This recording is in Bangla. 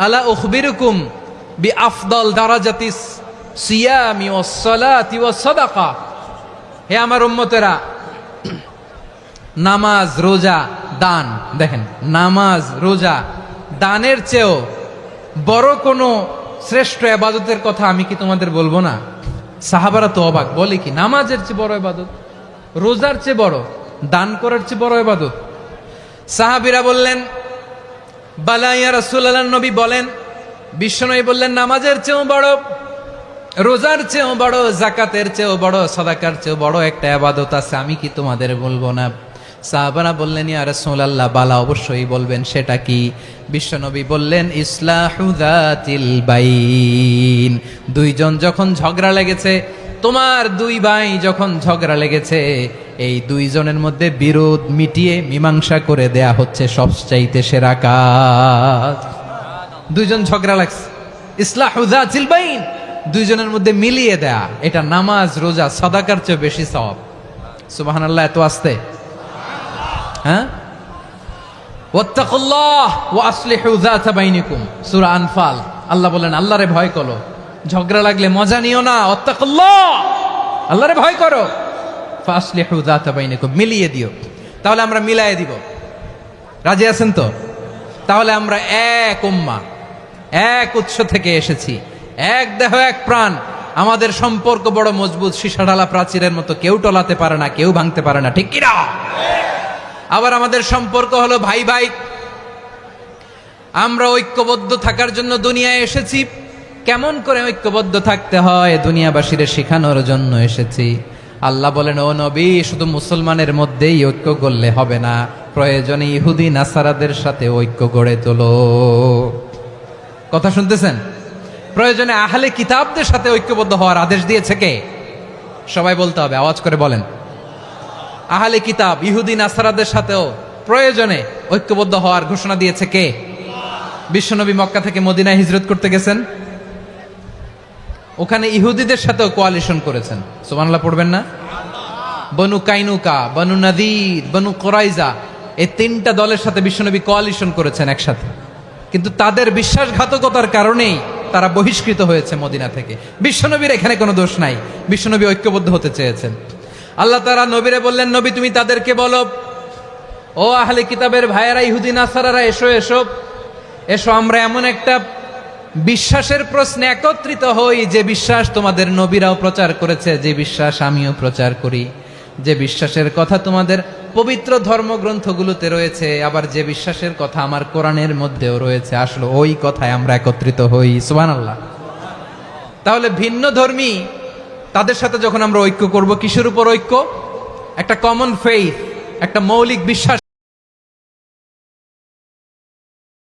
আলা উখবিরুকুম বিআফদাল দারাজাতিস সিয়ামি ওয়াস সালাতি ওয়াস সাদাকা। হে আমার উম্মতেরা, নামাজ, রোজা, দান, দেখেন নামাজ, রোজা, দানের চেয়েও বড় কোনো শ্রেষ্ঠ ইবাদতের কথা আমি কি তোমাদের বলবো না? সাহাবারা তো অবাক, বলে কি নামাজের চেয়ে বড় ইবাদত, রোজার চেয়ে বড়, দান করার চেয়ে বড় ইবাদত? সাহাবীরা বললেন বালা ইয়া রাসূলুল্লাহ, নবী বলেন, বিশ্বনবী বললেন নামাজের চেয়েও বড়, রোজার চেয়েও বড়, যাকাতের চেয়েও বড়, সাদাকার চেয়েও বড় একটা ইবাদত আছে, আমি কি তোমাদের বলবো না? সাহাবারা বললেন ইয়া রাসূলুল্লাহ, বালা অবশ্যই বলবেন, সেটা কি? বিশ্বনবী বললেন ইসলাহু যাতিল বাইন। দুইজন যখন ঝগড়া লেগেছে, তোমার দুই ভাই যখন ঝগড়া লেগেছে, এই দুইজনের মধ্যে বিরোধ মিটিয়ে মীমাংসা করে দেয়া হচ্ছে সবচাইতে সেরা কাজ। দুইজন ঝগড়া লাগছে, ইসলাহু যাতিল বাইন, দুইজনের মধ্যে মিলিয়ে দেয়া, এটা নামাজ, রোজা, সাদাকার চেয়ে বেশি সওয়াব। সুবহানাল্লাহ, এত আস্তে, হ্যাঁ? ওয়াত্তাকুল্লাহ ওয়া আসলিহু যাতা বাইনিকুম, সূরা আনফাল। আল্লাহ বলেন আল্লাহরে ভয় করো, ঝগড়া লাগলে মজা নিও না, ওয়াত্তাকুল্লাহ, আল্লাহরে ভয় করো, ফাসলিহু যাতা বাইনিকুম, মিলিয়ে দিও। তাহলে আমরা মিলায়ে দিব, রাজি আছেন তো? তাহলে আমরা এক উম্মাহ, এক উৎস থেকে এসেছি, এক দেহ এক প্রাণ, আমাদের সম্পর্ক বড় মজবুত, সীসাঢালা প্রাচীরের মতো, কেউ টলাতে পারে না, কেউ ভাঙতে পারে না, ঠিক কিনা? আবার আমাদের সম্পর্ক হলো ভাই ভাই, আমরা ঐক্যবদ্ধ থাকার জন্য দুনিয়ায় এসেছি। কেমন করে ঐক্যবদ্ধ থাকতে হয় দুনিয়াবাসীর শেখানোর জন্য এসেছি। আল্লাহ বলেন ও নবী, শুধু মুসলমানের মধ্যেই ঐক্য করলে হবে না, প্রয়োজনে ইহুদি নাসারাদের সাথে ঐক্য গড়ে তোলো। কথা শুনতেছেন? প্রয়োজনে আহলে কিতাবদের সাথে ঐক্যবদ্ধ হওয়ার আদেশ দিয়েছে কে? সবাই বলতে হবে, আওয়াজ করে বলেন। আহলে কিতাব ইহুদি নাসারাদের সাথেও প্রয়োজনে ঐক্যবদ্ধ হওয়ার ঘোষণা দিয়েছে কে? বিশ্বনবী মক্কা থেকে মদিনায় হিজরত করতে গেছেন, ওখানে ইহুদিদের সাথেও কোয়ালিশন করেছেন। সুবহানাল্লাহ পড়বেন না? বনু কাইনুকা, বনু নাদির, বনু কুরাইজা, এই তিনটা দলের সাথে বিশ্বনবী কোয়ালিশন করেছেন একসাথে, কিন্তু তাদের বিশ্বাসঘাতকতার কারণেই তারা বহিষ্কৃত হয়েছে মদিনা থেকে। বিশ্বনবীর এখানে কোনো দোষ নাই, বিশ্বনবী ঐক্যবদ্ধ হতে চেয়েছেন। আল্লাহ তাআলা নবীরে বললেন, নবী তুমি তাদেরকে বলো, ও আহলে কিতাবের ভাইয়েরা, ইহুদি নাসারারা, এসো এসো এসো, আমরা এমন একটা বিশ্বাসের প্রশ্নে একত্রিত হই, যে বিশ্বাস তোমাদের নবীরাও প্রচার করেছে, যে বিশ্বাস আমিও প্রচার করি, যে বিশ্বাসের কথা তোমাদের পবিত্র ধর্মগ্রন্থগুলোতে রয়েছে, আবার যে বিশ্বাসের কথা আমার কোরআনের মধ্যেও রয়েছে, আসলে ওই কথায় আমরা একত্রিত হই। সুবহানাল্লাহ। তাহলে ভিন্ন ধর্মী তাদের সাথে যখন আমরা ঐক্য করব, কিসের উপর ঐক্য? একটা কমন ফেইথ, একটা মৌলিক বিশ্বাস